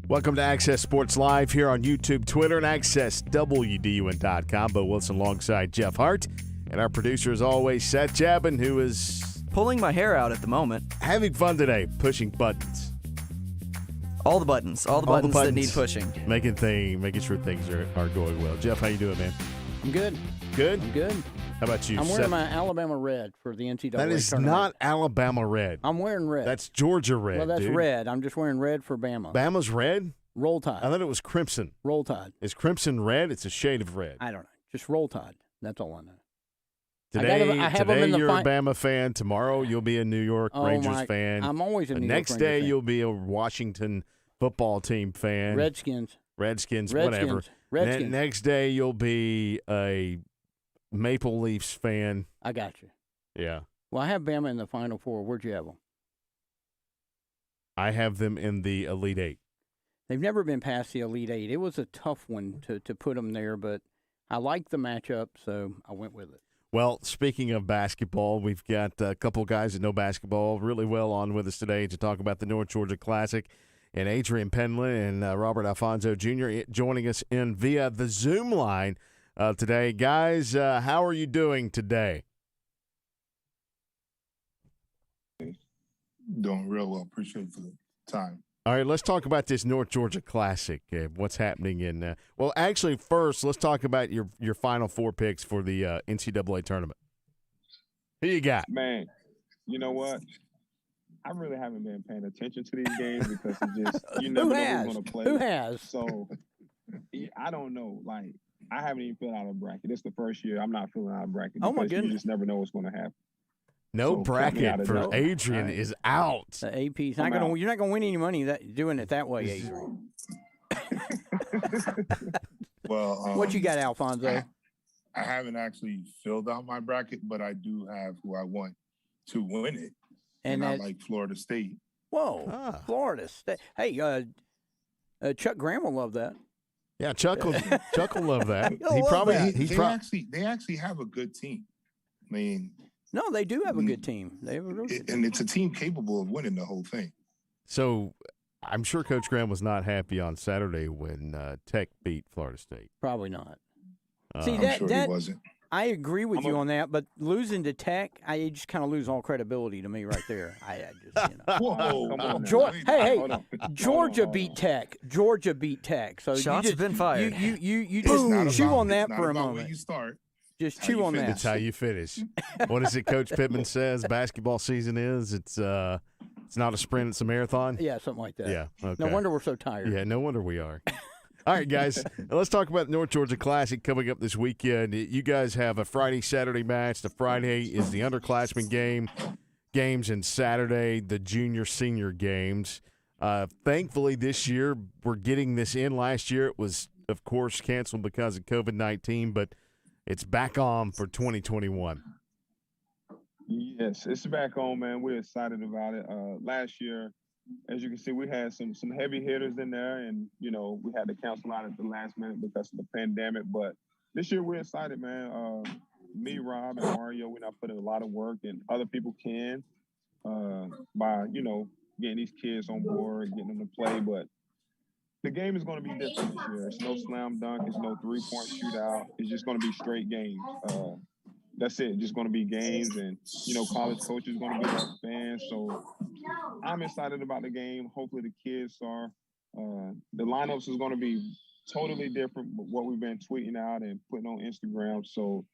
Welcome to Access Sports Live here on YouTube, Twitter, and AccessWDUN.com. Bo Wilson alongside Jeff Hart. And our producer, as always, Seth Jabin, who is pulling my hair out at the moment. Having fun today, pushing buttons. All the buttons that need pushing. Making sure things are going well. Jeff, how you doing, man? I'm good. Good? I'm good. How about you, I'm wearing Seth? my Alabama red for the NCAA That is tournament. not Alabama red. I'm wearing red. That's Georgia red, Well, that's dude. red. I'm just wearing red for Bama. Bama's red? Roll Tide. I thought it was crimson. Roll Tide. Is crimson red? It's a shade of red. I don't know. Just Roll Tide. That's all I know. Today, I have them in the you're a Bama fan. Tomorrow, you'll be a New York Rangers fan. I'm always a New York Next Ranger day, fan. you'll be a Washington football team fan. Redskins, whatever. Next day, you'll be a Maple Leafs fan. I got you. Yeah. Well, I have Bama in the Final Four. Where'd you have them? I have them in the Elite Eight. They've never been past the Elite Eight. It was a tough one to put them there, but I liked the matchup, so I went with it. Well, speaking of basketball, we've got a couple guys that know basketball really well on with us today to talk about the North Georgia Classic. And Adrian Penland and Robert Alfonso Jr. joining us in via the Zoom line today. Guys, how are you doing today? Doing real well. Appreciate the time. All right, let's talk about this North Georgia Classic. What's happening in well, actually, first, let's talk about your Final Four picks for the NCAA tournament. Who you got? Man, you know what? I really haven't been paying attention to these games because it's just you never know who's going to play. Who has? So I don't know. Like I haven't even filled out a bracket. This is the first year I'm not filling out a bracket. Oh my because goodness! You just never know what's going to happen. No So, bracket for know. Adrian is out. The AP's not going to. You're not going to win any money doing it that way, Adrian. Well, What you got, Alfonso? I haven't actually filled out my bracket, but I do have who I want to win it, and I like Florida State. Whoa, Florida State. Hey, Chuck Graham will love that. Yeah, Chuck will love that. They actually have a good team. I mean, no, they do have a good team. They have a real good team. And it's a team capable of winning the whole thing. So I'm sure Coach Graham was not happy on Saturday when Tech beat Florida State. Probably not. See, I'm sure he wasn't. I agree with you on that, but losing to Tech, I just kind of lose all credibility to me right there. I just, you know. Whoa, come on. Georgia beat Tech. Georgia beat Tech. So shots have been fired. You just chew on that for a moment. When you start. Just chew on that. That's how you finish. What is it Coach Pittman says basketball season is? It's not a sprint, it's a marathon? Yeah, something like that. Yeah. Okay. No wonder we're so tired. Yeah, no wonder we are. All right, guys, let's talk about the North Georgia Classic coming up this weekend. You guys have a Friday-Saturday match. The Friday is the underclassmen games, and Saturday the junior-senior games. Thankfully, this year we're getting this in. Last year it was, of course, canceled because of COVID-19, but it's back on for 2021. Yes, it's back on, man. We're excited about it. Last year, as you can see, we had some heavy hitters in there, and, you know, we had to cancel out at the last minute because of the pandemic. But this year we're excited, man. Me, Rob, and Mario, we're not putting a lot of work, and other people can by, you know, getting these kids on board, getting them to play. But the game is going to be different this year. It's no slam dunk. It's no three-point shootout. It's just going to be straight games. That's it. Just going to be games, and, you know, college coaches are going to be our fans. So I'm excited about the game. Hopefully the kids are. The lineups is going to be totally different from what we've been tweeting out and putting on Instagram. So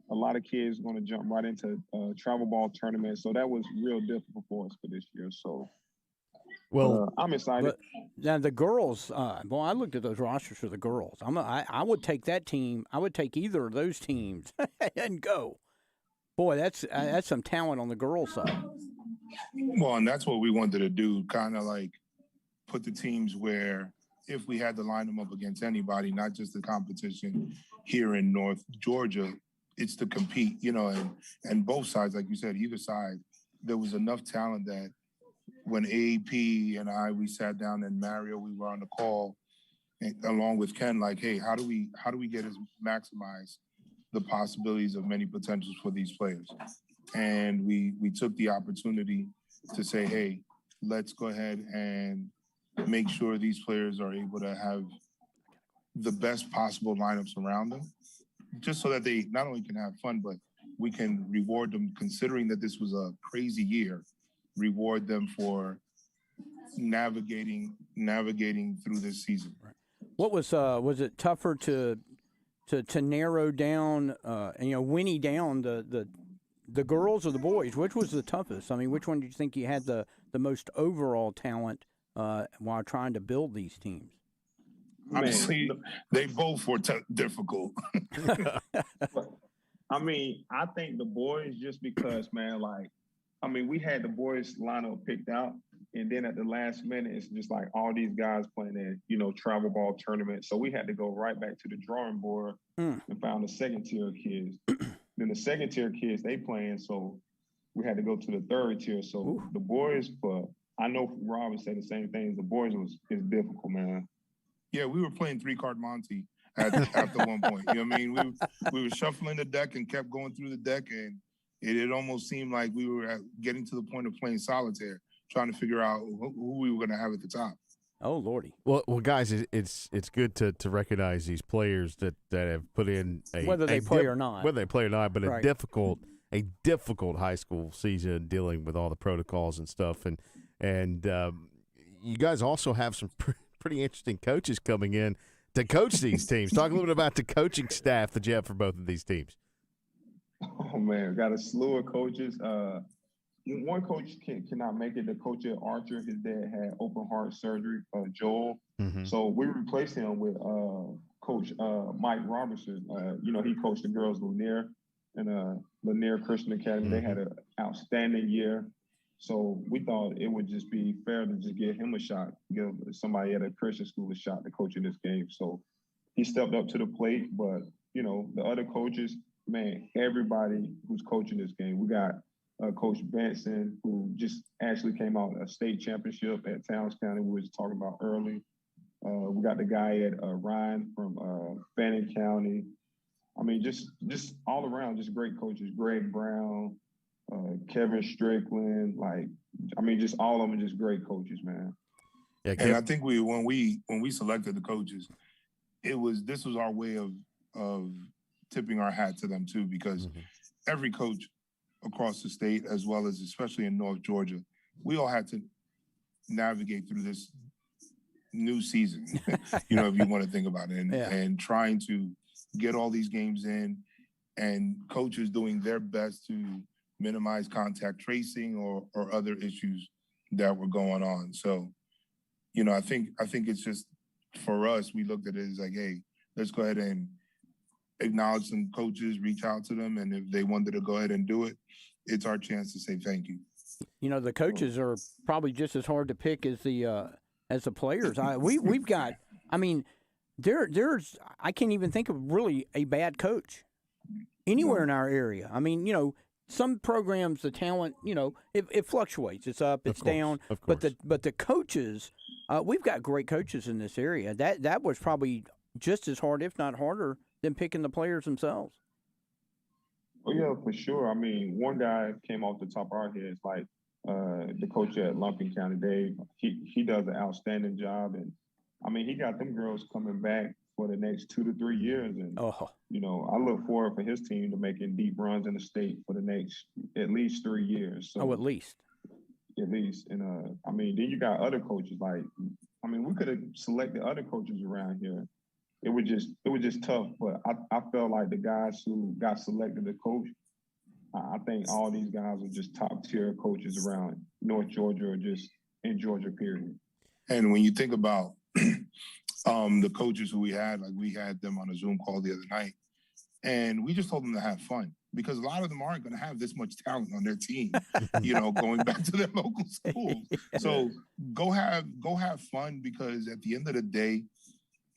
a lot of kids are going to jump right into travel ball tournaments. So that was real difficult for us for this year. So. Well, I'm excited. Now the girls, well, I looked at those rosters for the girls. I would take that team. I would take either of those teams and go. Boy, that's some talent on the girls' side. Well, and that's what we wanted to do, kind of like put the teams where if we had to line them up against anybody, not just the competition here in North Georgia, it's to compete, you know, and both sides, like you said, either side, there was enough talent that when AAP and we sat down, and Mario, we were on the call along with Ken, like, hey, how do we get us maximize the possibilities of many potentials for these players? And we took the opportunity to say, hey, let's go ahead and make sure these players are able to have the best possible lineups around them, just so that they not only can have fun, but we can reward them, considering that this was a crazy year, reward them for navigating through this season. What was it tougher to narrow down, Winnie down the girls or the boys? Which was the toughest? I mean, which one did you think you had the most overall talent while trying to build these teams? Obviously, they both were difficult. I mean, I think the boys, just because, man, we had the boys lineup picked out, and then at the last minute, it's just like all these guys playing in, travel ball tournaments. So we had to go right back to the drawing board and found the second tier kids. Then the second tier kids, they playing, so we had to go to the third tier. So the boys, I know Rob would say the same thing. The boys is difficult, man. Yeah, we were playing 3-card Monty after one point. You know what I mean? We were shuffling the deck and kept going through the deck, and it almost seemed like we were getting to the point of playing solitaire, trying to figure out who we were going to have at the top. Oh, Lordy. Well, guys, it's good to recognize these players that have put in whether they play or not, but right. a difficult high school season dealing with all the protocols and stuff, and you guys also have some pretty interesting coaches coming in to coach these teams. Talk a little bit about the coaching staff that you have for both of these teams. Oh man, got a slew of coaches. One coach cannot make it. The coach at Archer, his dad had open heart surgery, Joel. Mm-hmm. So we replaced him with Coach Mike Robertson. He coached the girls Lanier and Lanier Christian Academy. Mm-hmm. They had an outstanding year. So we thought it would just be fair to just give him a shot, give somebody at a Christian school a shot to coach in this game. So he stepped up to the plate. But, the other coaches, man, everybody who's coaching this game. We got Coach Benson, who just actually came out a state championship at Towns County, we was talking about early. We got the guy at Ryan from Fannin County. I mean, just all around, just great coaches. Greg Brown, Kevin Strickland, just all of them just great coaches, man. Yeah, and I think when we selected the coaches, this was our way of tipping our hat to them too, because every coach across the state, as well as especially in North Georgia, we all had to navigate through this new season, if you want to think about it, and trying to get all these games in, and coaches doing their best to minimize contact tracing or other issues that were going on. So, I think it's just, for us, we looked at it as like, hey, let's go ahead and acknowledge some coaches, reach out to them, and if they wanted to go ahead and do it, it's our chance to say thank you. The coaches are probably just as hard to pick as the players. We've got, there's I can't even think of really a bad coach anywhere in our area. I mean, some programs, the talent, it fluctuates. It's up, it's down. Of course. But the coaches, we've got great coaches in this area. That was probably just as hard, if not harder, than picking the players themselves. Oh yeah, for sure. I mean, one guy came off the top of our heads, like the coach at Lumpkin County, Dave. He does an outstanding job, and he got them girls coming back for the next 2 to 3 years, and I look forward for his team to making deep runs in the state for the next at least 3 years. So, at least. And then you got other coaches we could have selected other coaches around here. It was just tough, but I felt like the guys who got selected to coach, I think all these guys are just top tier coaches around North Georgia or just in Georgia, period. And when you think about the coaches who we had them on a Zoom call the other night, and we just told them to have fun, because a lot of them aren't going to have this much talent on their team, going back to their local schools. So go have fun, because at the end of the day,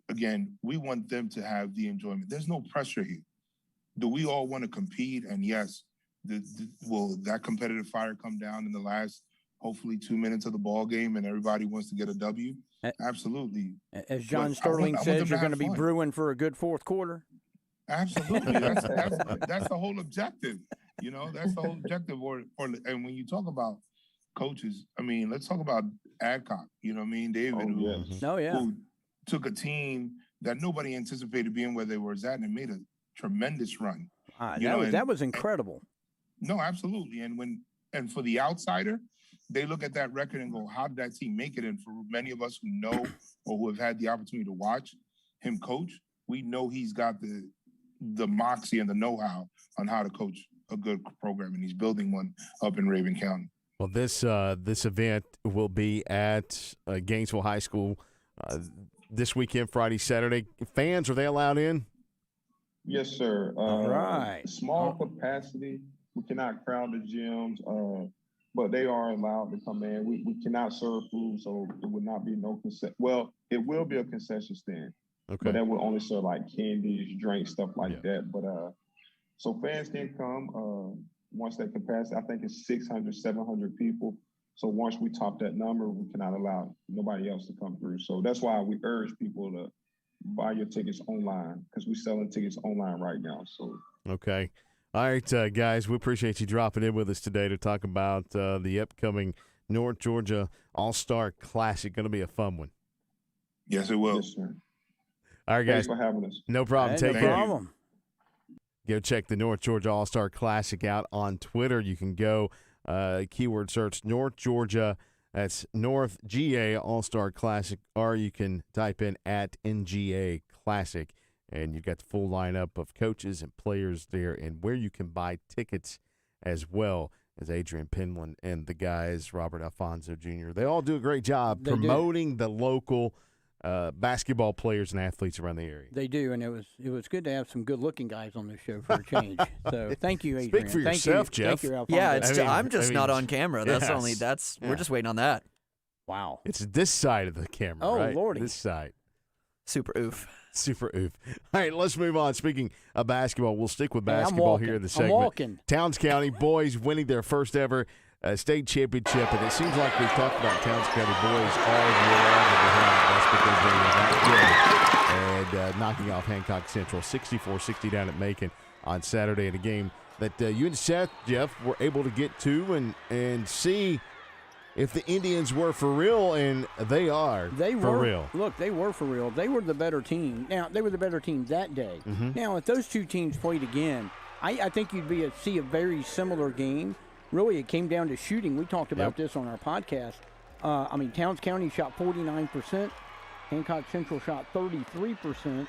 again, we want them to have the enjoyment. There's no pressure here. Do we all want to compete? And yes, will that competitive fire come down in the last, hopefully, 2 minutes of the ball game, and everybody wants to get a W? Absolutely. As John Sterling says, you're going to be brewing for a good fourth quarter. Absolutely. That's the whole objective. That's the whole objective. And when you talk about coaches, let's talk about Adcock. You know what I mean? David, who took a team that nobody anticipated being where they were at and made a tremendous run. That was incredible. No, absolutely. And for the outsider, they look at that record and go, how did that team make it? And for many of us who know or who have had the opportunity to watch him coach, we know he's got the moxie and the know-how on how to coach a good program, and he's building one up in Raven County. Well, this event will be at Gainesville High School this weekend, Friday, Saturday. Fans, are they allowed in? Yes, sir. All right. Small capacity. We cannot crowd the gyms, but they are allowed to come in. We cannot serve food, so it would not be no concession. Well, it will be a concession stand, but that will only serve like candies, drinks, stuff like that. But so fans can come once that capacity. I think it's 600, 700 people. So once we top that number, we cannot allow nobody else to come through. So that's why we urge people to buy your tickets online, because we're selling tickets online right now. So okay. All right, guys, we appreciate you dropping in with us today to talk about the upcoming North Georgia All-Star Classic. Going to be a fun one. Yes, it will. Yes, sir. All right, guys. Thanks for having us. No problem. Take care. No problem. Go check the North Georgia All-Star Classic out on Twitter. You can go keyword search North Georgia. That's North GA All-Star Classic, or you can type in at NGA Classic. And you've got the full lineup of coaches and players there, and where you can buy tickets as well as Adrian, Penland, and the guys, Robert Alfonso Jr. They all do a great job promoting the local basketball players and athletes around the area. They do, and it was good to have some good-looking guys on the show for a change. So thank you, Adrian. Speak for yourself, Jeff. Thank you, Alfonso. Yeah, I'm just not on camera. Yes. We're just waiting on that. Wow. It's this side of the camera, oh, right? Lordy. This side. Super oof. Super oof. All right, let's move on. Speaking of basketball, we'll stick with basketball here in the segment. I'm walking. Towns County boys winning their first ever state championship, and it seems like we've talked about Towns County boys all year long. That's because they were that good. And knocking off Hancock Central 64-60 down at Macon on Saturday in a game that you and Seth, Jeff, were able to get to and see if the Indians were for real, and they are for real. Look, they were for real. They were the better team. Now, they were the better team that day. Mm-hmm. Now, if those two teams played again, I think you'd see a very similar game. Really, it came down to shooting. We talked about this on our podcast. Towns County shot 49%. Hancock Central shot 33%.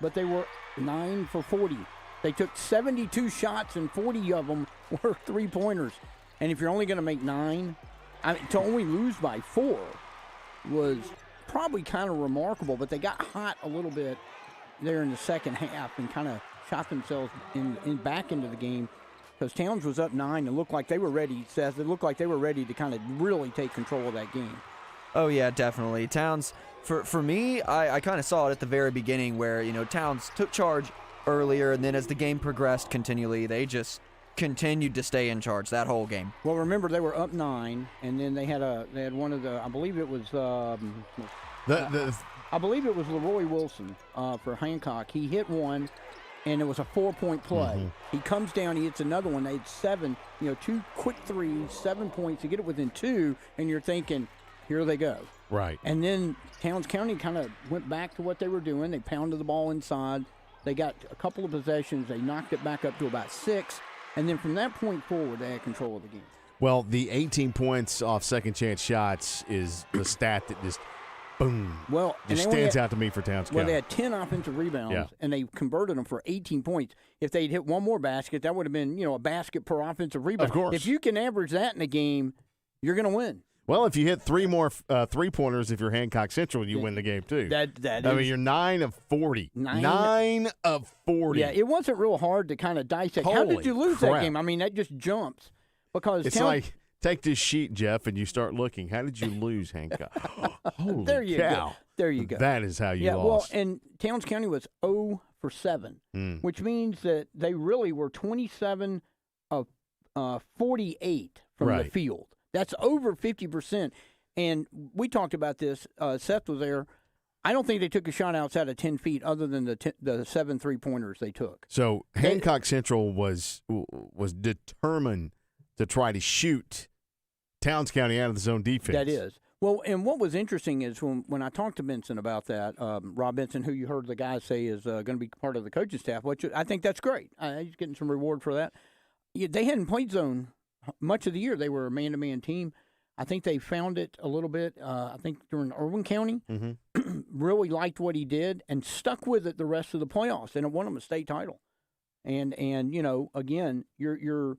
But they were 9 for 40. They took 72 shots, and 40 of them were three-pointers. And if you're only going to make 9, to only lose by 4 was probably kind of remarkable, but they got hot a little bit there in the second half and kind of shot themselves back into the game, because Towns was up 9 and looked like they were ready, Seth. It looked like they were ready to kind of really take control of that game. Oh, yeah, definitely. Towns, for me, I kind of saw it at the very beginning where, Towns took charge earlier, and then as the game progressed continually, they just continued to stay in charge that whole game. Well, remember, they were up 9, and then they had one of the, I believe it was I believe it was Leroy Wilson for Hancock. He hit one, and it was a 4-point play. Mm-hmm. He comes down, he hits another one. They had 7, 2 quick threes, 7 points to get it within 2, and you're thinking, here they go. Right. And then Towns County kind of went back to what they were doing. They pounded the ball inside. They got a couple of possessions. They knocked it back up to about 6. And then from that point forward, they had control of the game. Well, the 18 points off second chance shots is the stat that just, boom, just stands out to me for Towns County. Well, they had 10 offensive rebounds, and they converted them for 18 points. If they'd hit one more basket, that would have been, a basket per offensive rebound. Of course. If you can average that in a game, you're going to win. Well, if you hit 3 more three-pointers, if you're Hancock Central, you win the game too. You're 9 of 40. 9 of 40. Yeah, it wasn't real hard to kind of dissect. How did you lose that game? That just jumps. Because it's like, take this sheet, Jeff, and you start looking. How did you lose, Hancock? Holy there you cow. Go. There you go. That is how you Well, lost. and Towns County was 0 for 7, which means that they really were 27 of 48 from the field. That's over 50%. And we talked about this. Seth was there. I don't think they took a shot outside of 10 feet other than the 7 3-pointers they took. So Hancock Central was determined to try to shoot Towns County out of the zone defense. That is. Well, and what was interesting is when I talked to Benson about that, Rob Benson, who you heard the guy say is going to be part of the coaching staff, which I think that's great. He's getting some reward for that. They hadn't played zone much of the year. They were a man-to-man team. I think they found it a little bit, I think, during Irwin County. Mm-hmm. Really liked what he did and stuck with it the rest of the playoffs, and it won him a state title. And you know, again, you're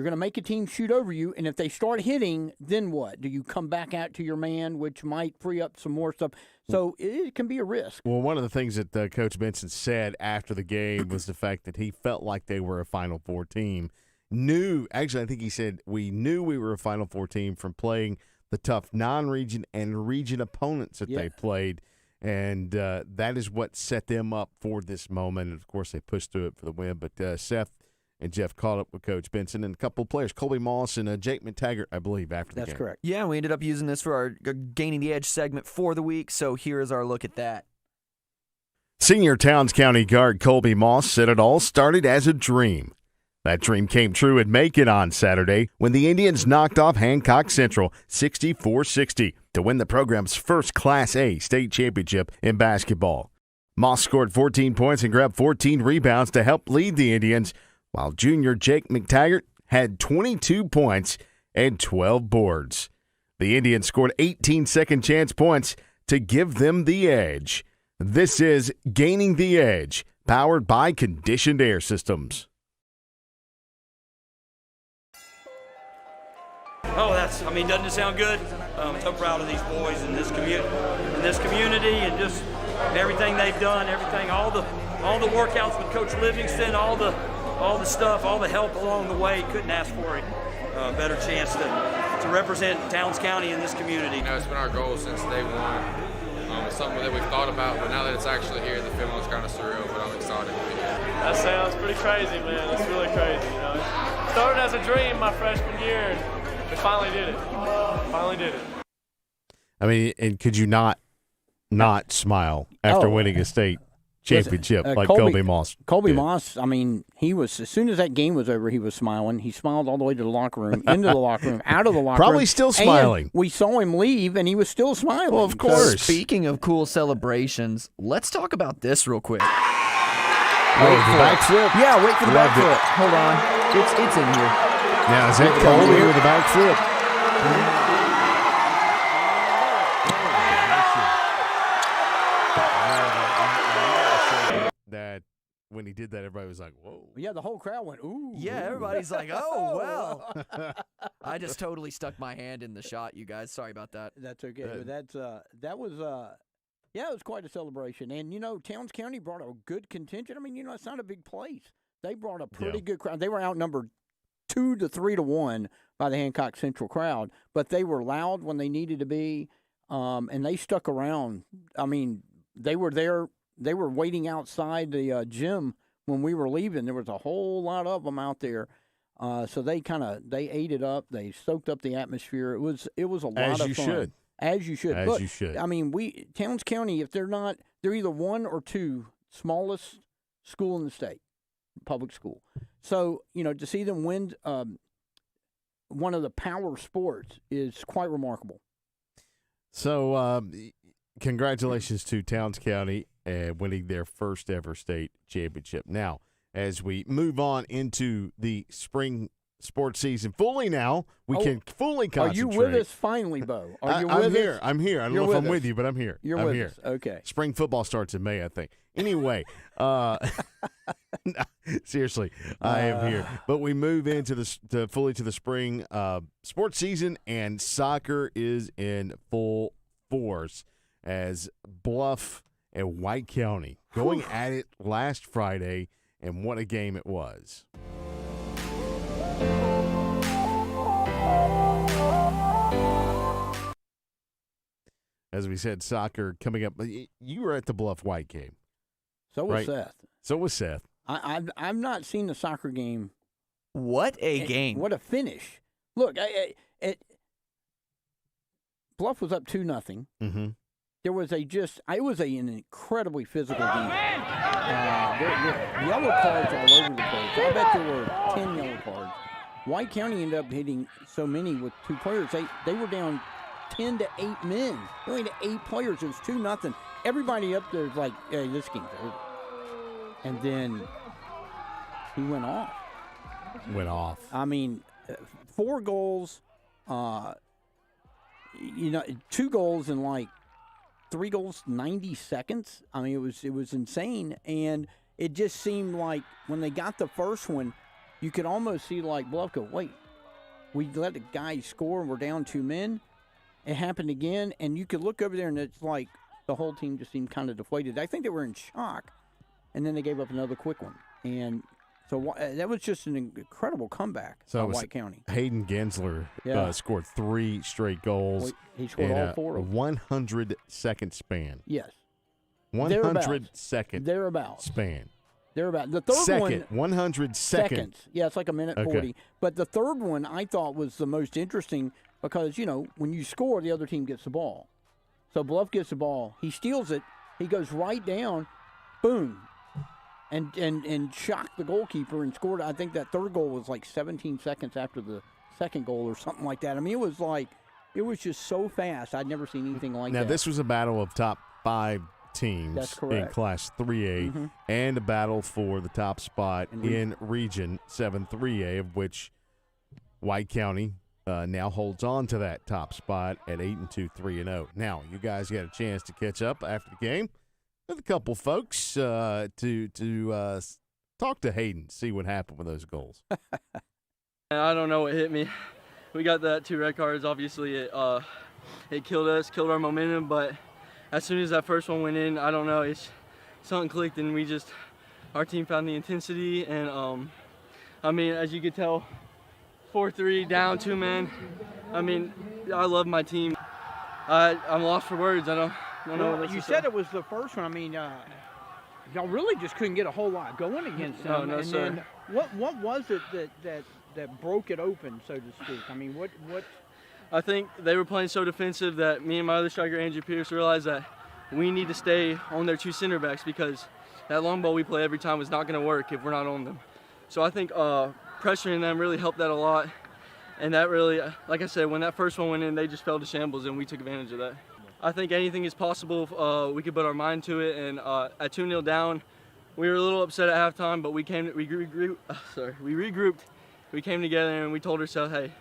going to make a team shoot over you, and if they start hitting, then what? Do you come back out to your man, which might free up some more stuff? So it can be a risk. Well, one of the things that Coach Benson said after the game was the fact that he felt like they were a Final Four team. I think he said, we knew we were a Final Four team from playing the tough non-region and region opponents that they played, and that is what set them up for this moment. And, of course, they pushed through it for the win. But Seth and Jeff caught up with Coach Benson and a couple of players, Colby Moss and Jake McTaggart, I believe, after the game. That's correct. Yeah, we ended up using this for our Gaining the Edge segment for the week, so here is our look at that. Senior Towns County guard Colby Moss said it all started as a dream. That dream came true in Macon on Saturday when the Indians knocked off Hancock Central 64-60 to win the program's first Class A state championship in basketball. Moss scored 14 points and grabbed 14 rebounds to help lead the Indians, while junior Jake McTaggart had 22 points and 12 boards. The Indians scored 18 second-chance points to give them the edge. This is Gaining the Edge, powered by Conditioned Air Systems. Oh, doesn't it sound good? I'm so proud of these boys in this community, and just everything they've done, all the workouts with Coach Livingston, all the stuff, all the help along the way. Couldn't ask for a better chance to represent Towns County in this community. You know, it's been our goal since day one. It's something that we've thought about, but now that it's actually here, the feeling is kind of surreal, but I'm excited to be here. That sounds pretty crazy, man. It's really crazy, you know. It started as a dream my freshman year, and we finally did it. I mean, and could you not smile after winning a state championship like Colby Moss? Colby Moss, I mean, he was, as soon as that game was over, he was smiling. He smiled all the way to the locker room, into the locker room, out of the locker room. Probably still smiling. And we saw him leave, and he was still smiling. Well, of course. Speaking of cool celebrations, let's talk about this real quick. The backflip? Yeah, wait for the Loved backflip. it. Hold on. It's in here. Now, is it Colby with the backflip? That when he did that, everybody was like, whoa. Yeah, the whole crowd went, ooh. Yeah, everybody's like, oh, well. I just totally stuck my hand in the shot, you guys. Sorry about that. That's okay. But that was it was quite a celebration. And, you know, Towns County brought a good contingent. I mean, you know, it's not a big place. They brought a pretty good crowd. They were outnumbered 2 to 3 to 1 by the Hancock Central crowd, but they were loud when they needed to be, and they stuck around. I mean, they were there. They were waiting outside the gym when we were leaving. There was a whole lot of them out there, so they ate it up. They soaked up the atmosphere. It was a lot of fun. As you should. As you should. I mean, Towns County, if they're either 1 or 2 smallest school in the state, public school. So, you know, to see them win one of the power sports is quite remarkable. So, congratulations to Towns County winning their first ever state championship. Now, as we move on into the spring sports season fully now, we can fully concentrate. Are you with us finally, Bo? I'm here. I'm here. I don't know if I'm with you, but I'm here. I'm here. Us. Okay. Spring football starts in May, I think. Anyway, seriously, I am here. But we move into fully to the spring sports season, and soccer is in full force as Bluff and White County going at it last Friday, and what a game it was. As we said, soccer coming up. You were at the Bluff White game. So was Seth. So was Seth. I've not seen the soccer game. What a game. What a finish. Look, Bluff was up 2-0. Mm-hmm. It was an incredibly physical game. The yellow cards all over the place. I bet there were 10 yellow cards. White County ended up hitting so many with 2 players. They were down 10 to 8 men. Only to 8 players. It was 2-0. Everybody up there is like, hey, this game's over. And then he went off. I mean, 4 goals, 2 goals in like 3 goals, 90 seconds. I mean, it was insane. And it just seemed like when they got the first one, you could almost see like Bluff go, wait, we let the guy score and we're down 2 men. It happened again, and you could look over there and it's like the whole team just seemed kind of deflated. I think they were in shock, and then they gave up another quick one. And so that was just an incredible comeback by White County. Hayden Gensler scored 3 straight goals. He scored all 4 of them. 100-second span. Yes. 100-second thereabouts. span. Thereabouts. The third one. 100 seconds. Yeah, it's like a minute 40. But the third one I thought was the most interesting because, when you score, the other team gets the ball. So Bluff gets the ball. He steals it. He goes right down. Boom. And shocked the goalkeeper and scored. I think that third goal was like 17 seconds after the second goal or something like that. I mean, it was just so fast. I'd never seen anything like that. Now, this was a battle of top 5 teams in Class 3A and a battle for the top spot in Region 7 3A, of which White County now holds on to that top spot at 8-2, 3-0. Now, you guys got a chance to catch up after the game with a couple folks to talk to Hayden, see what happened with those goals. I don't know what hit me. We got that 2 red cards. Obviously, it killed us, killed our momentum, but as soon as that first one went in, I don't know, something clicked, and our team found the intensity, and I mean, as you could tell, 4-3, down 2 men. I mean, I love my team. I'm lost for words. I don't know what else you to said say. it was the first one. I mean, y'all really just couldn't get a whole lot going against them. No, and sir. Then what was it that broke it open, so to speak? I mean, what? I think they were playing so defensive that me and my other striker, Andrew Pierce, realized that we need to stay on their 2 center backs because that long ball we play every time is not going to work if we're not on them. So I think pressuring them really helped that a lot. And that really, like I said, when that first one went in, they just fell to shambles, and we took advantage of that. I think anything is possible if we could put our mind to it. And at 2-0 down, we were a little upset at halftime, but we regrouped. We came together and we told ourselves, hey,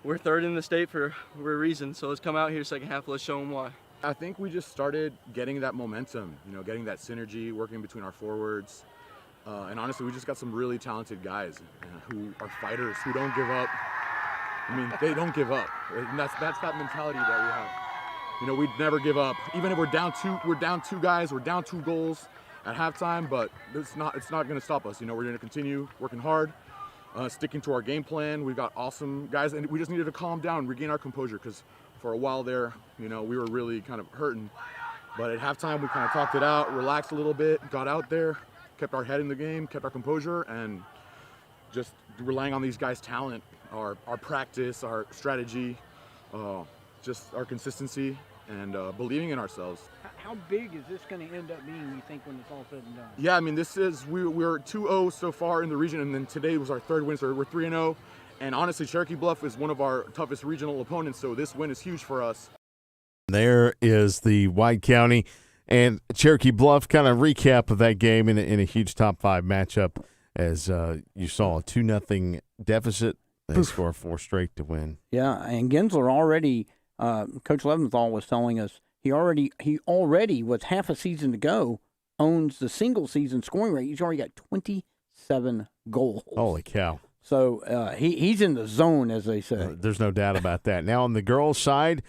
we're 3rd in the state for a reason, so let's come out here second half, let's show them why. I think we just started getting that momentum, getting that synergy, working between our forwards. And honestly, we just got some really talented guys who are fighters, who don't give up. I mean, they don't give up. And that's that mentality that we have. We'd never give up. Even if we're down 2 guys, we're down 2 goals at halftime, but it's not going to stop us. We're going to continue working hard. Sticking to our game plan. We've got awesome guys, and we just needed to calm down, regain our composure, because for a while there, we were really kind of hurting. But at halftime, we kind of talked it out, relaxed a little bit, got out there, kept our head in the game, kept our composure, and just relying on these guys' talent, our practice, our strategy, just our consistency, and believing in ourselves. How big is this going to end up being, you think, when it's all said and done? Yeah, I mean, we're 2-0 so far in the region, and then today was our 3rd win, so we're 3-0. And honestly, Cherokee Bluff is one of our toughest regional opponents, so this win is huge for us. There is the White County and Cherokee Bluff kind of recap of that game in a huge top 5 matchup as you saw a 2-0 deficit. They score 4 straight to win. Yeah, and Gensler already, Coach Leventhal was telling us, he already, with half a season to go, owns the single season scoring rate. He's already got 27 goals. Holy cow. So he's in the zone, as they say. There's no doubt about that. Now on the girls' side,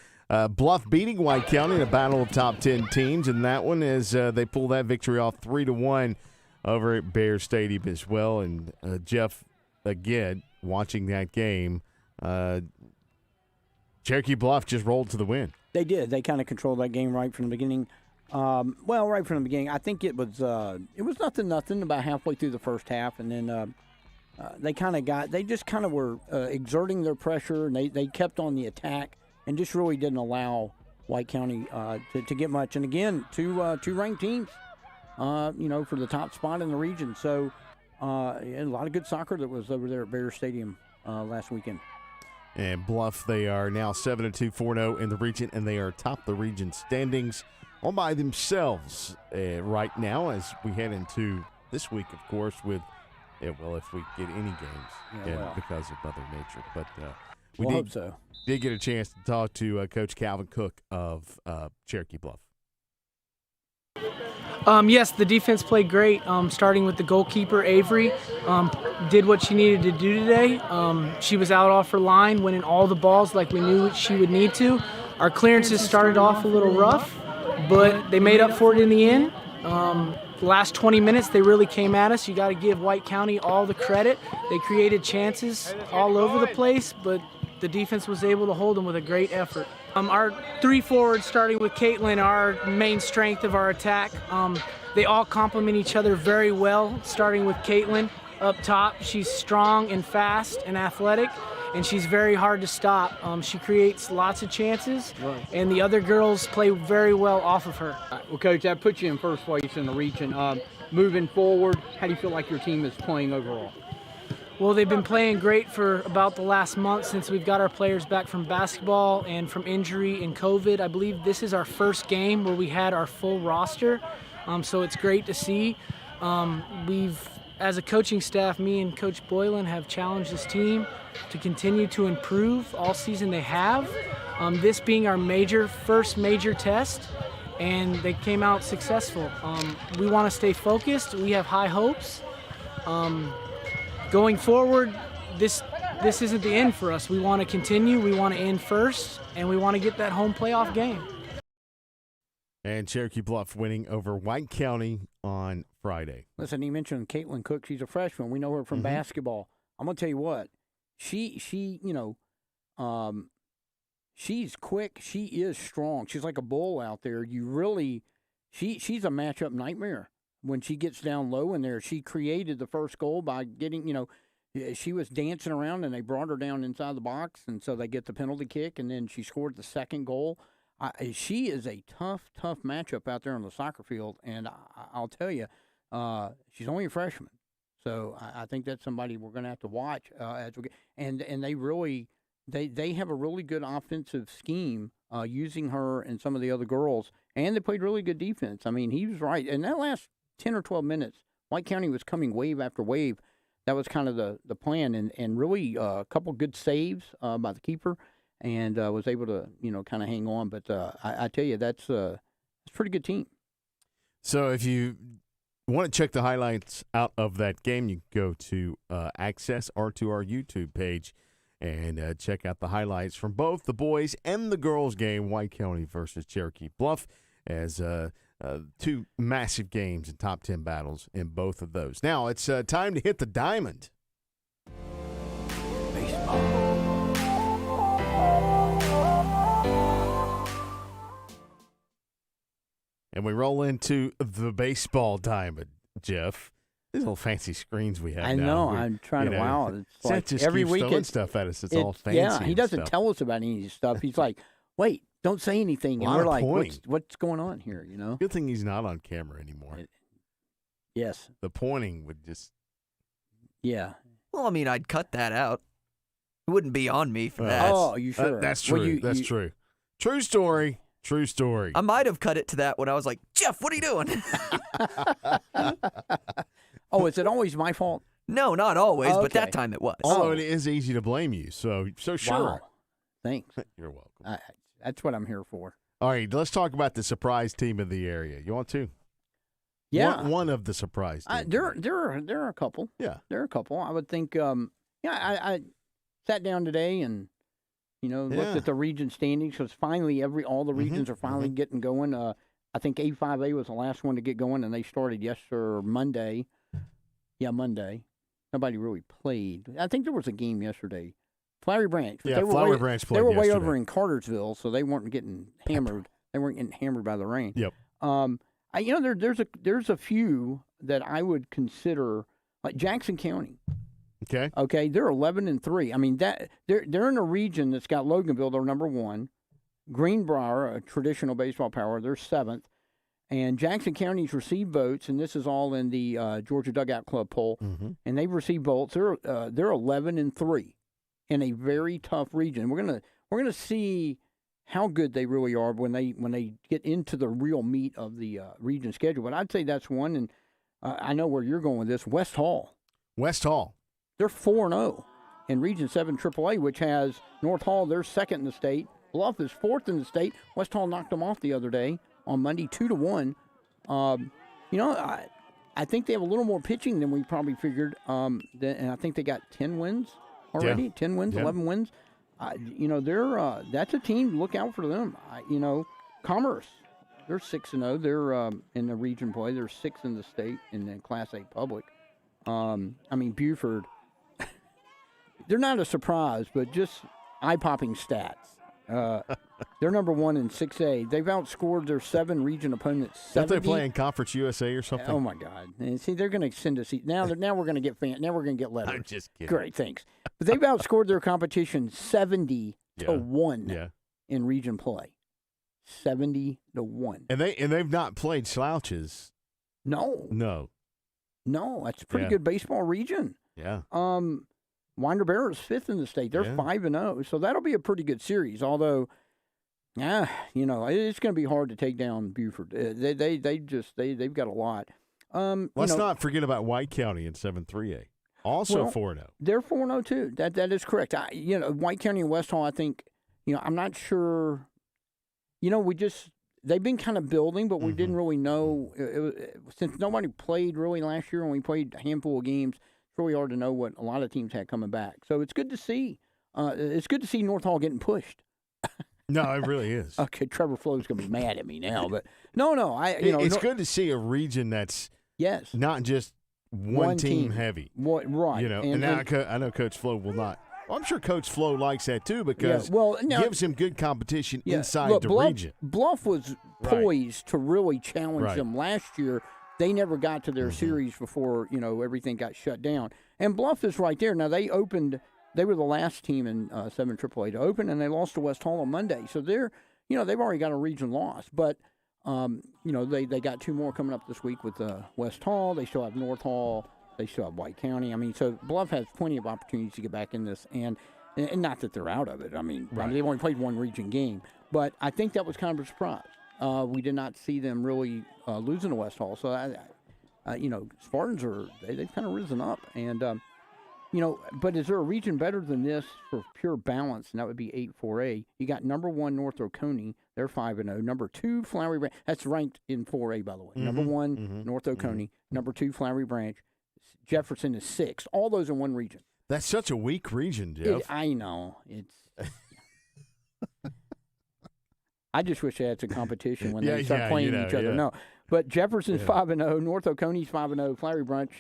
Bluff beating White County in a battle of top 10 teams, and that one is they pull that victory off 3-1 over at Bear Stadium as well. And Jeff, again, watching that game, Cherokee Bluff just rolled to the win. They did. They kind of controlled that game right from the beginning. Right from the beginning. I think it was nothing about halfway through the first half, and then they just kind of were exerting their pressure, and they kept on the attack and just really didn't allow White County to get much. And again, two ranked teams, for the top spot in the region. So a lot of good soccer that was over there at Bear Stadium last weekend. And Bluff, they are now 7-2, 4-0 in the region, and they are atop the region standings all by themselves right now as we head into this week, of course, with, if we get any games because of Mother Nature. But we hope so. Did get a chance to talk to Coach Calvin Cook of Cherokee Bluff. Yes, the defense played great, starting with the goalkeeper, Avery. Did what she needed to do today. She was out off her line, winning all the balls like we knew she would need to. Our clearances started off a little rough, but they made up for it in the end. The last 20 minutes, they really came at us. You got to give White County all the credit. They created chances all over the place, but the defense was able to hold them with a great effort. Our three forwards, starting with Caitlin, are our main strength of our attack. They all complement each other very well, starting with Caitlin up top. She's strong and fast and athletic, and she's very hard to stop. She creates lots of chances, and the other girls play very well off of her. Well, Coach, that puts you in first place in the region. Moving forward, how do you feel like your team is playing overall? Well, they've been playing great for about the last month since we've got our players back from basketball and from injury and COVID. I believe this is our first game where we had our full roster, so it's great to see. As a coaching staff, me and Coach Boylan have challenged this team to continue to improve all season they have. This being our first major test, and they came out successful. We want to stay focused. We have high hopes. Going forward, this isn't the end for us. We want to continue. We want to end first, and we want to get that home playoff game. And Cherokee Bluff winning over White County on Friday. Listen, he mentioned Caitlin Cook. She's a freshman. We know her from basketball. I'm gonna tell you what, she's quick. She is strong. She's like a bull out there. She's a matchup nightmare. When she gets down low in there, she created the first goal by getting, she was dancing around and they brought her down inside the box, and so they get the penalty kick, and then she scored the second goal. She is a tough matchup out there on the soccer field, and I'll tell you, she's only a freshman, so I think that's somebody we're going to have to watch as we get. And they really they have a really good offensive scheme using her and some of the other girls, and they played really good defense. I mean, he was right in that last 10 or 12 minutes, White County was coming wave after wave. That was kind of the plan, and really a couple good saves by the keeper, and was able to kind of hang on. But I tell you, that's a pretty good team. So if you want to check the highlights out of that game, you can go to Access or to our YouTube page and check out the highlights from both the boys and the girls game, White County versus Cherokee Bluff, as two massive games and top 10 battles in both of those. Now it's time to hit the diamond. Baseball. And we roll into the baseball diamond, Jeff. These little fancy screens we have I now. know. I'm trying to. Wow. It's like just every keeps week throwing stuff at us. It's all fancy. Yeah, he doesn't stuff. tell us about any of this stuff. He's like, wait, don't say anything. And we're like, what's going on here, Good thing he's not on camera anymore. Yes. The pointing would just. Yeah. Well, I mean, I'd cut that out. It wouldn't be on me for that. Oh, you sure? That's true. That's true. True story. True story. I might have cut it to that when I was like, Jeff, what are you doing? Oh, is it always my fault? No, not always, but Okay. that time it was. Although it is easy to blame you, so sure. Wow. Thanks. You're welcome. That's what I'm here for. All right, let's talk about the surprise team of the area. You want to? Yeah. One of the surprise teams. There are a couple. Yeah. There are a couple. I would think. I sat down today and looked at the region standings, because finally all the regions are finally getting going. I think A5A was the last one to get going, and they started Monday. Yeah, Monday. Nobody really played. I think there was a game yesterday. Flowery Branch. Yeah, Flowery Branch played They were way yesterday. over in Cartersville, so they weren't getting hammered. They weren't getting hammered by the rain. Yep. There's a few that I would consider, like Jackson County. Okay. Okay, they're 11-3. I mean, that they're in a region that's got Loganville, they're number 1. Greenbrier, a traditional baseball power, they're 7th. And Jackson County's received votes, and this is all in the Georgia Dugout Club poll, and they've received votes. They're 11-3. in a very tough region. We're gonna see how good they really are when they get into the real meat of the region schedule. But I'd say that's one, and I know where you're going with this. West Hall. They're 4-0 in Region 7 AAA, which has North Hall. They're second in the state. Bluff is fourth in the state. West Hall knocked them off the other day on Monday, 2-1. I think they have a little more pitching than we probably figured. And I think they got 10 wins already. Yeah. 10 wins, 11 wins. They're that's a team. Look out for them. Commerce, they're 6-0. They're in the region play. They're 6th in the state in the Class A public. Buford. They're not a surprise, but just eye-popping stats. They're number 1 in 6A. They've outscored their 7 region opponents. Don't they play in Conference USA or something? Oh my God! And see, they're going to send us now. Now we're going to get Now we're going to get letters. I'm just kidding. Great, thanks. But they've outscored their competition 70-1 in region play. 70-1. And they've not played slouches. No, that's a pretty good baseball region. Yeah. Winder Barrow is 5th in the state. They're 5-0, so that'll be a pretty good series. Although, it's going to be hard to take down Buford. They've got a lot. Let's not forget about White County in 7-3A. Also 4-0. They're 4-0 too. That is correct. White County and West Hall. I think. I'm not sure. They've been kind of building, but we didn't really know since nobody played really last year, and we played a handful of games. It's really hard to know what a lot of teams had coming back. So it's good to see. It's good to see North Hall getting pushed. No, it really is. Okay, Trevor Flo's going to be mad at me now, but no. It's good to see a region that's not just one team heavy. Right. And now I know Coach Flo will not. Well, I'm sure Coach Flo likes that too because it gives him good competition inside the region. Bluff was poised to really challenge them last year. They never got to their series before, everything got shut down. And Bluff is right there. Now, they were the last team in 7 AAA to open, and they lost to West Hall on Monday. So they've already got a region loss. But, they got 2 more coming up this week with West Hall. They still have North Hall. They still have White County. So Bluff has plenty of opportunities to get back in this. And not that they're out of it. They've only played 1 region game. But I think that was kind of a surprise. We did not see them really losing to West Hall. So, Spartans they've kind of risen up. And, but is there a region better than this for pure balance? And that would be 8-4A. You got number 1 North Oconee. They're 5-0. Number 2 Flowery Branch. That's ranked in 4A, by the way. Number 1 North Oconee. Number 2 Flowery Branch. Jefferson is 6. All those in one region. That's such a weak region, Jeff. I know. I just wish they had some competition when they start playing each other. No, but Jefferson's 5-0, North Oconee's 5-0, Flowery Branch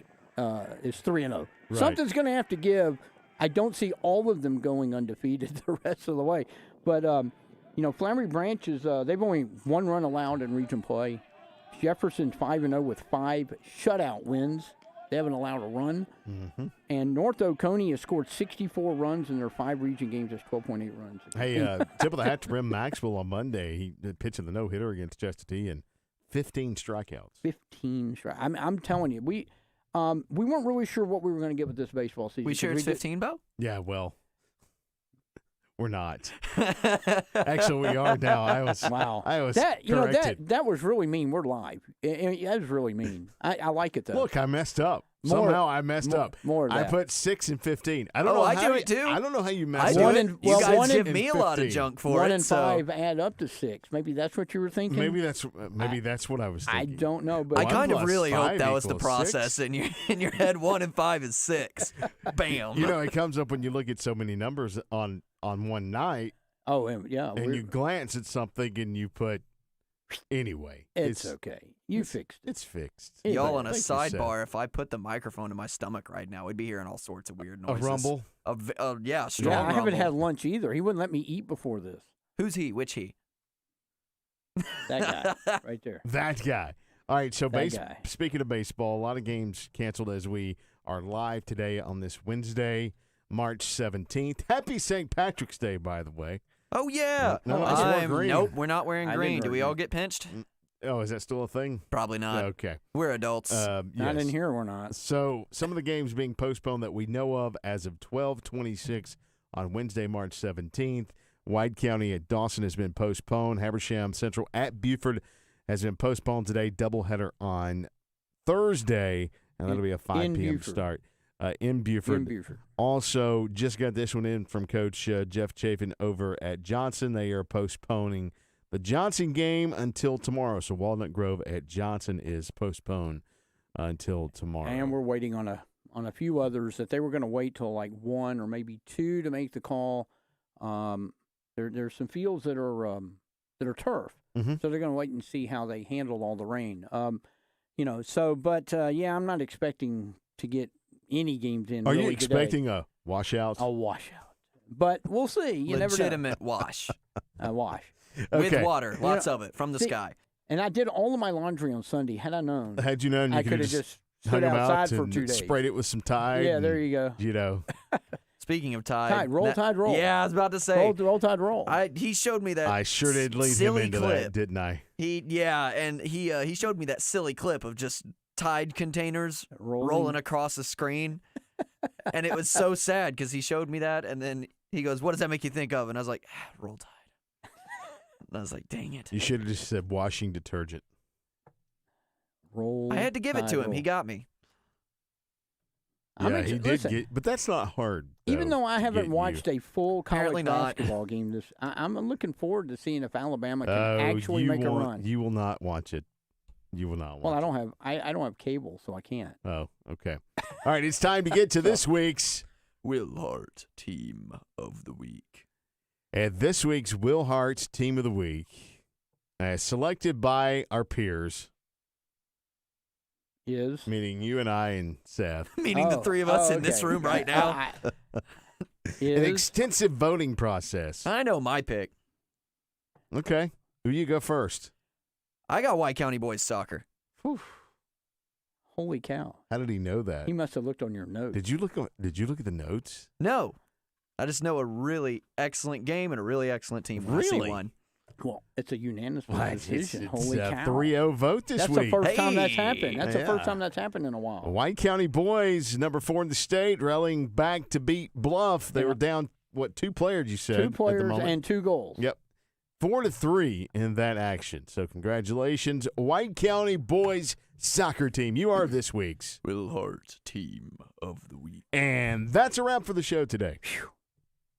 is 3-0. Right. Something's going to have to give. I don't see all of them going undefeated the rest of the way, but Flowery Branch is they've only 1 run allowed in region play. Jefferson's 5-0 with 5 shutout wins. They haven't allowed a run. And North Oconee has scored 64 runs in their 5 region games. That's 12.8 runs. Hey, tip of the hat to Rem Maxwell on Monday. He pitching the no-hitter against Chestatee and 15 strikeouts. 15 strikeouts. I'm telling you, we weren't really sure what we were going to get with this baseball season. We sure it's 15, Bo? Yeah, well, we're not. Actually, we are now. I was corrected. That was really mean. We're live. That was really mean. I like it though. Look, I messed up. Somehow I messed up. More of that. I put 6 and 15. I don't know. I do it too. I don't know how you messed up. You guys give me a lot of junk for 1 it. and 5 add up to 6. Maybe that's what you were thinking. Maybe that's what I was thinking. I don't know, but I kind of really hope that was the 6. process in your head. 1 and 5 is 6. Bam. It comes up when you look at so many numbers on one night. Oh, yeah. And you glance at something and you put, anyway. It's okay. You fixed it. It's fixed. Y'all, on a sidebar, if I put the microphone in my stomach right now, we'd be hearing all sorts of weird noises. A rumble? Strong rumble. I haven't had lunch either. He wouldn't let me eat before this. Who's he? Which he? That guy right there. That guy. All right, so speaking of baseball, a lot of games canceled as we are live today on this Wednesday, March 17th. Happy St. Patrick's Day, by the way. Oh, yeah. Nope, we're not wearing green. Do we all get pinched? Oh, is that still a thing? Probably not. Okay. We're adults. Not in here, we're not. So some of the games being postponed that we know of as of 12/26 on Wednesday, March 17th. White County at Dawson has been postponed. Habersham Central at Buford has been postponed today. Doubleheader on Thursday, and that'll be a 5 p.m. start in Buford. Also, just got this one in from Coach Jeff Chafin over at Johnson. They are postponing the Johnson game until tomorrow. So Walnut Grove at Johnson is postponed until tomorrow. And we're waiting on a few others that they were going to wait till like 1 or maybe 2 to make the call. There's some fields that are turf, so they're going to wait and see how they handle all the rain. I'm not expecting to get any games in. Are really you expecting today. a washout? A washout, but we'll see. You Legitimate never know. wash. A wash with water, lots of it from the sky. And I did all of my laundry on Sunday. Had I known, had you known, you I could have just stood outside for 2 days. Sprayed it with some Tide. Yeah, there you go. You know. Speaking of Tide. Tide, roll. Yeah, I was about to say. Roll, Tide, roll. He showed me that. I sure did lead him into that, didn't I? He showed me that silly clip of just Tide containers rolling across the screen. And it was so sad because he showed me that, and then he goes, "What does that make you think of?" And I was like, "Roll Tide." And I was like, "Dang it." You should have just said washing detergent. Roll. I had to give it to him. He got me. Yeah, he did get, but that's not hard. Even though I haven't watched a full college basketball game, I'm looking forward to seeing if Alabama can actually make a run. You will not watch it. You will not watch. Well, I don't have cable, so I can't. Oh, okay. All right, it's time to get to this week's WilHart Team of the Week. And this week's WilHart Team of the Week, selected by our peers. Is? Meaning you and I and Seth. Meaning the three of us in this room right now. An extensive voting process. I know my pick. Okay. Who you go first? I got White County boys soccer. Whew. Holy cow. How did he know that? He must have looked on your notes. Did you look at the notes? No. I just know a really excellent game and a really excellent team when I see one. Well, it's a unanimous decision. It's Holy a cow. 3-0 vote this week. That's the first time that's happened. That's the first time that's happened in a while. White County boys, number 4 in the state, rallying back to beat Bluff. They were down, 2 players, you said? 2 players and 2 goals. Yep. 4-3 in that action. So congratulations, White County boys soccer team. You are this week's WilHart Team of the Week. And that's a wrap for the show today.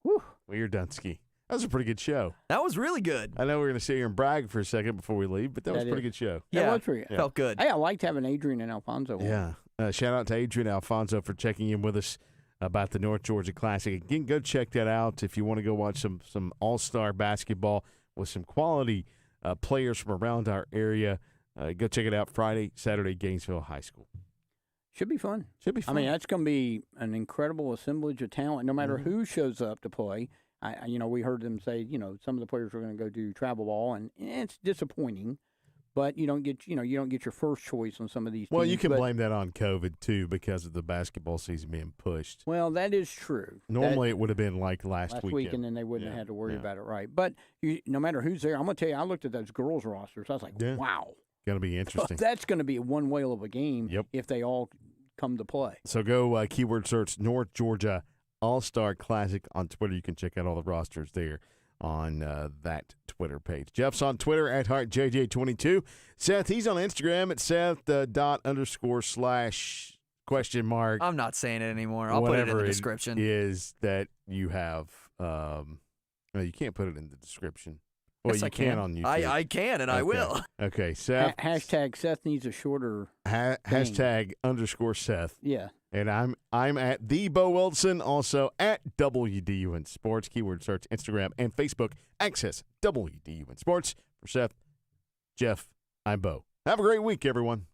Whew. We're done ski. That was a pretty good show. That was really good. I know we're going to sit here and brag for a second before we leave, but that was a pretty good show. Yeah, that was pretty good. Felt good. Hey, I liked having Adrian and Alfonso. Yeah. Shout out to Adrian and Alfonso for checking in with us about the North Georgia Classic. Again, go check that out if you want to go watch some all-star basketball with some quality players from around our area. Go check it out Friday, Saturday, Gainesville High School. Should be fun. Should be fun. I mean, that's going to be an incredible assemblage of talent, no matter who shows up to play. We heard them say, some of the players are going to go do travel ball, and it's disappointing. But you don't get your first choice on some of these teams. Well, you can blame that on COVID too because of the basketball season being pushed. Well, that is true. Normally, it would have been like last week, and then they wouldn't have had to worry about it, right? But no matter who's there, I'm going to tell you, I looked at those girls' rosters. I was like, wow. Going to be interesting. That's going to be one whale of a game if they all come to play. So go keyword search North Georgia All-Star Classic on Twitter. You can check out all the rosters there on that Twitter page. Jeff's on Twitter at HeartJJ22. Seth, he's on Instagram at Seth._/ ? I'm not saying it anymore. I'll put it in the description. Is that you have no, you can't put it in the description. Well, yes, you can on YouTube. I can, and I will. Okay, Seth. Hashtag Seth needs a shorter. Hashtag _Seth. Yeah. And I'm at the Bo Wilson, also at WDUN Sports. Keyword search Instagram and Facebook. Access WDUN Sports. For Seth, Jeff, I'm Bo. Have a great week, everyone.